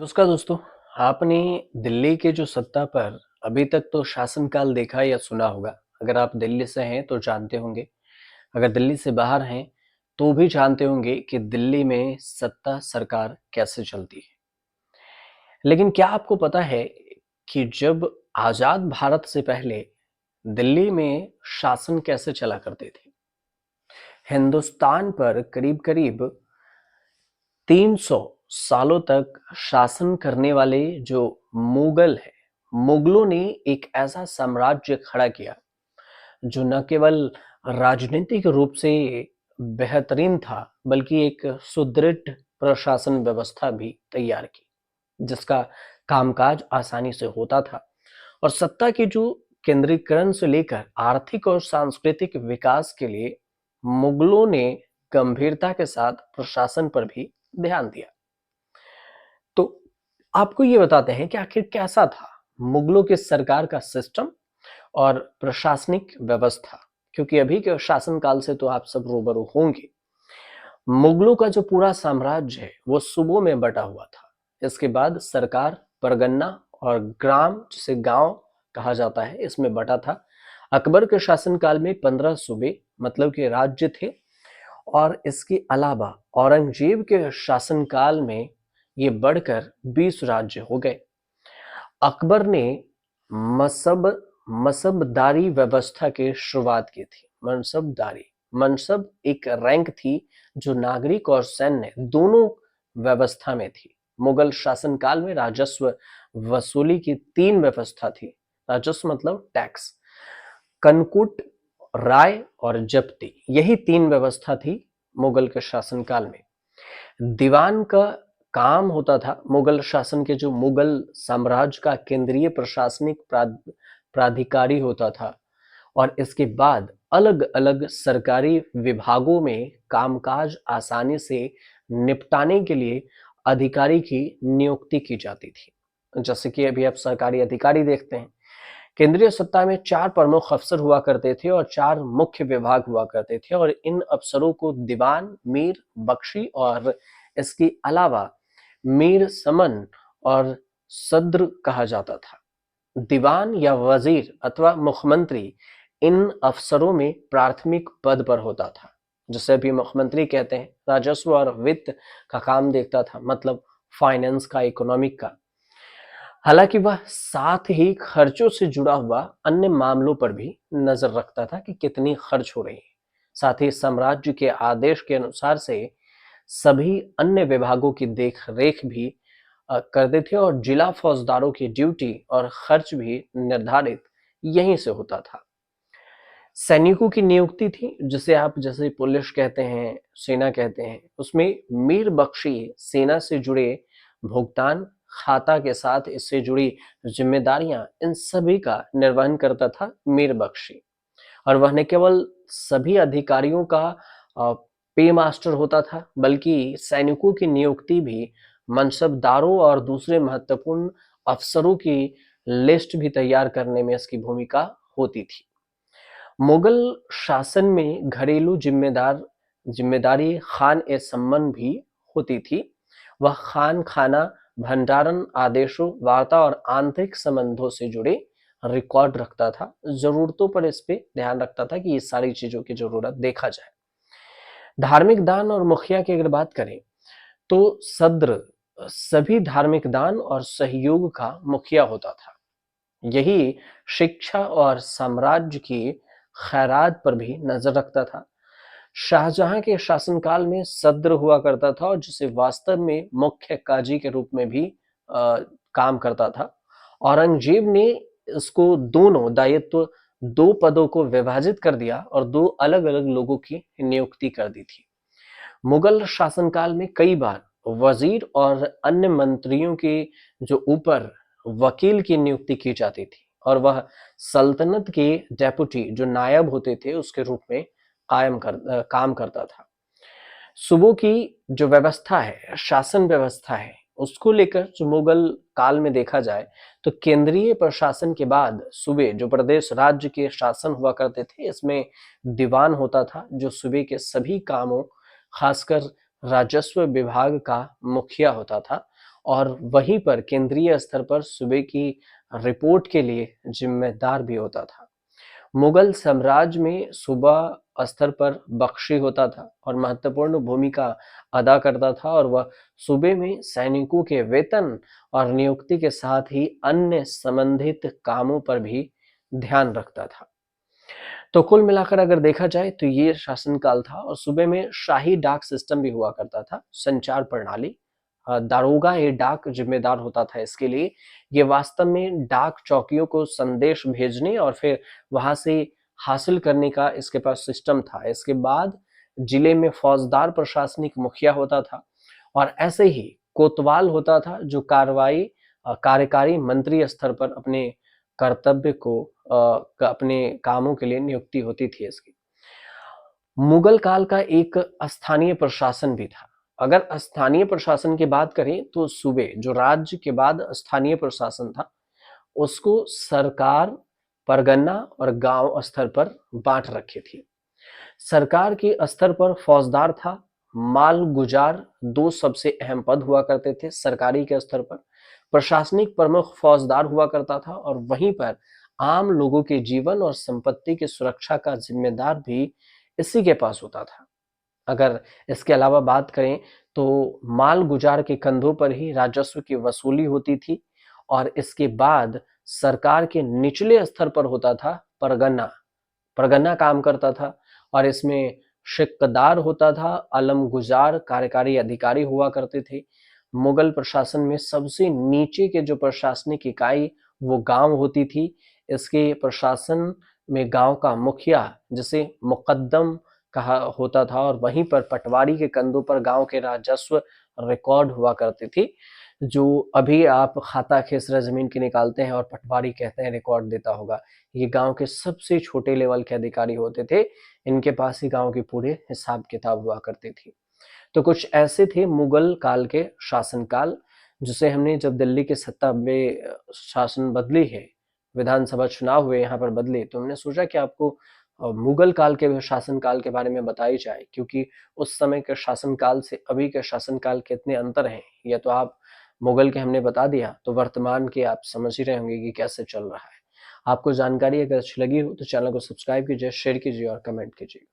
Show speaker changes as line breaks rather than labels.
नमस्कार दोस्तों। आपने दिल्ली के जो सत्ता पर अभी तक तो शासनकाल देखा या सुना होगा। अगर आप दिल्ली से हैं तो जानते होंगे, अगर दिल्ली से बाहर हैं तो भी जानते होंगे कि दिल्ली में सत्ता सरकार कैसे चलती है। लेकिन क्या आपको पता है कि जब आजाद भारत से पहले दिल्ली में शासन कैसे चला करते थे? हिंदुस्तान पर करीब करीब 300 सालों तक शासन करने वाले जो मुगल हैं, मुगलों ने एक ऐसा साम्राज्य खड़ा किया जो न केवल राजनीतिक रूप से बेहतरीन था, बल्कि एक सुदृढ़ प्रशासन व्यवस्था भी तैयार की, जिसका कामकाज आसानी से होता था और सत्ता की जो केंद्रीकरण से लेकर आर्थिक और सांस्कृतिक विकास के लिए मुगलों ने गंभीरता के साथ प्रशासन पर भी ध्यान दिया। तो आपको ये बताते हैं कि आखिर कैसा था मुगलों के सरकार का सिस्टम और प्रशासनिक व्यवस्था, क्योंकि अभी के शासनकाल से तो आप सब रूबरू होंगे। मुगलों का जो पूरा साम्राज्य है वो सूबों में बटा हुआ था। इसके बाद सरकार परगन्ना और ग्राम, जिसे गांव कहा जाता है, इसमें बटा था। अकबर के शासनकाल में 15 सूबे मतलब के राज्य थे और इसके अलावा औरंगजेब के शासनकाल में ये बढ़कर 20 राज्य हो गए। अकबर ने मसब मसबदारी व्यवस्था की शुरुआत की थी। मनसबदारी, मनसब एक रैंक थी जो नागरिक और सैन्य दोनों व्यवस्था में थी। मुगल शासनकाल में राजस्व वसूली की 3 व्यवस्था थी। राजस्व मतलब टैक्स, कनकुट, राय और जब्ती, यही 3 व्यवस्था थी मुगल के शासनकाल में। दीवान का काम होता था मुगल शासन के, जो मुगल साम्राज्य का केंद्रीय प्रशासनिक प्राधिकारी होता था, और इसके बाद अलग अलग सरकारी विभागों में कामकाज आसानी से निपटाने के लिए अधिकारी की नियुक्ति की जाती थी। जैसे कि अभी आप सरकारी अधिकारी देखते हैं। केंद्रीय सत्ता में 4 प्रमुख अफसर हुआ करते थे और 4 मुख्य विभाग हुआ करते थे, और इन अफसरों को दीवान, मीर, बख्शी और इसके अलावा मीर समन और सद्र कहा जाता था। दीवान या वजीर अथवा मुख्यमंत्री इन अफसरों में प्राथमिक पद पर होता था, जिसे भी मुख्यमंत्री कहते हैं। राजस्व और वित्त का काम देखता था, मतलब फाइनेंस का, इकोनॉमिक का। हालांकि वह साथ ही खर्चों से जुड़ा हुआ अन्य मामलों पर भी नजर रखता था कि कितनी खर्च हो रही है। साथ ही साम्राज्य के आदेश के अनुसार से सभी अन्य विभागों की देख रेख भी करते थे, और जिला फौजदारों की ड्यूटी और खर्च भी निर्धारित यहीं से होता था। सैनिकों की नियुक्ति थी, जिसे आप जैसे पुलिस कहते हैं, सेना कहते हैं, उसमें मीर बख्शी सेना से जुड़े भुगतान, खाता के साथ इससे जुड़ी जिम्मेदारियां, इन सभी का निर्वहन करता था मीर बख्शी। और वह न केवल सभी अधिकारियों का पे मास्टर होता था, बल्कि सैनिकों की नियुक्ति भी मनसबदारों और दूसरे महत्वपूर्ण अफसरों की लिस्ट भी तैयार करने में इसकी भूमिका होती थी। मुगल शासन में घरेलू जिम्मेदारी खान ए सम्मन भी होती थी। वह खान खाना, भंडारण, आदेशों, वार्ता और आंतरिक संबंधों से जुड़े रिकॉर्ड रखता था। जरूरतों पर इस पे ध्यान रखता था कि ये सारी चीजों की जरूरत देखा जाए। धार्मिक दान और मुखिया की अगर बात करें तो सद्र सभी धार्मिक दान और सहयोग का मुखिया होता था। यही शिक्षा और साम्राज्य की खैरात पर भी नजर रखता था। शाहजहां के शासनकाल में सद्र हुआ करता था, और जिसे वास्तव में मुख्य काजी के रूप में भी काम करता था। औरंगजेब ने इसको दोनों दायित्व, 2 पदों को विभाजित कर दिया और 2 अलग अलग लोगों की नियुक्ति कर दी थी। मुगल शासनकाल में कई बार वजीर और अन्य मंत्रियों के जो ऊपर वकील की नियुक्ति की जाती थी, और वह सल्तनत के डेप्यूटी, जो नायब होते थे, उसके रूप में काम करता था। सूबों की जो व्यवस्था है, शासन व्यवस्था है, उसको लेकर जो मुगल काल में देखा जाए तो केंद्रीय प्रशासन के बाद सूबे, जो प्रदेश राज्य के शासन हुआ करते थे, इसमें दीवान होता था, जो सूबे के सभी कामों, खासकर राजस्व विभाग का मुखिया होता था। और वहीं पर केंद्रीय स्तर पर सूबे की रिपोर्ट के लिए जिम्मेदार भी होता था। मुगल साम्राज्य में सूबा स्तर पर बख्शी होता था और महत्वपूर्ण भूमिका अदा करता था, और वह सूबे में सैनिकों के वेतन और नियुक्ति के साथ ही अन्य संबंधित कामों पर भी ध्यान रखता था। तो कुल मिलाकर अगर देखा जाए तो ये शासनकाल था, और सूबे में शाही डाक सिस्टम भी हुआ करता था, संचार प्रणाली। दारोगा ये डाक जिम्मेदार होता था इसके लिए। ये वास्तव में डाक चौकियों को संदेश भेजने और फिर वहां से हासिल करने का इसके पास सिस्टम था। इसके बाद जिले में फौजदार प्रशासनिक मुखिया होता था, और ऐसे ही कोतवाल होता था जो कार्यकारी मंत्री स्तर पर अपने कर्तव्य को अपने कामों के लिए नियुक्ति होती थी इसकी। मुगल काल का एक स्थानीय प्रशासन भी था। अगर स्थानीय प्रशासन की बात करें तो सूबे जो राज्य के बाद स्थानीय प्रशासन था, उसको सरकार, परगना और गांव स्तर पर बांट रखी थी। सरकार के स्तर पर फौजदार था, मालगुजार दो सबसे अहम पद हुआ करते थे सरकारी के स्तर पर। प्रशासनिक प्रमुख फौजदार हुआ करता था, और वहीं पर आम लोगों के जीवन और संपत्ति की सुरक्षा का जिम्मेदार भी इसी के पास होता था। अगर इसके अलावा बात करें तो मालगुजार के कंधों पर ही राजस्व की वसूली होती थी, और इसके बाद सरकार के निचले स्तर पर होता था परगना। परगना काम करता था, और इसमें शिक्कदार होता था, आलमगुजार कार्यकारी अधिकारी हुआ करते थे। मुगल प्रशासन में सबसे नीचे के जो प्रशासनिक इकाई वो गांव होती थी। इसके प्रशासन में गांव का मुखिया जिसे मुकद्दम कहा होता था, और वहीं पर पटवारी के कंधों पर गांव के राजस्व रिकॉर्ड हुआ करती थी। जो अभी आप खाता खेसरा जमीन की निकालते हैं और पटवारी कहते हैं रिकॉर्ड देता होगा, ये गांव के सबसे छोटे लेवल के अधिकारी होते थे। इनके पास ही गांव के पूरे हिसाब किताब हुआ करती थी। तो कुछ ऐसे थे मुगल काल के शासनकाल, जिसे हमने जब दिल्ली के सत्ता में शासन बदली है, विधानसभा चुनाव हुए यहाँ पर बदले, तो हमने सोचा कि आपको मुगल काल के शासनकाल के बारे में बताई जाए, क्योंकि उस समय के शासनकाल से अभी के शासनकाल के इतने अंतर हैं। या तो आप मुगल के हमने बता दिया, तो वर्तमान के आप समझ ही रहे होंगे कि कैसे चल रहा है। आपको जानकारी अगर अच्छी लगी हो तो चैनल को सब्सक्राइब कीजिए, शेयर कीजिए और कमेंट कीजिए।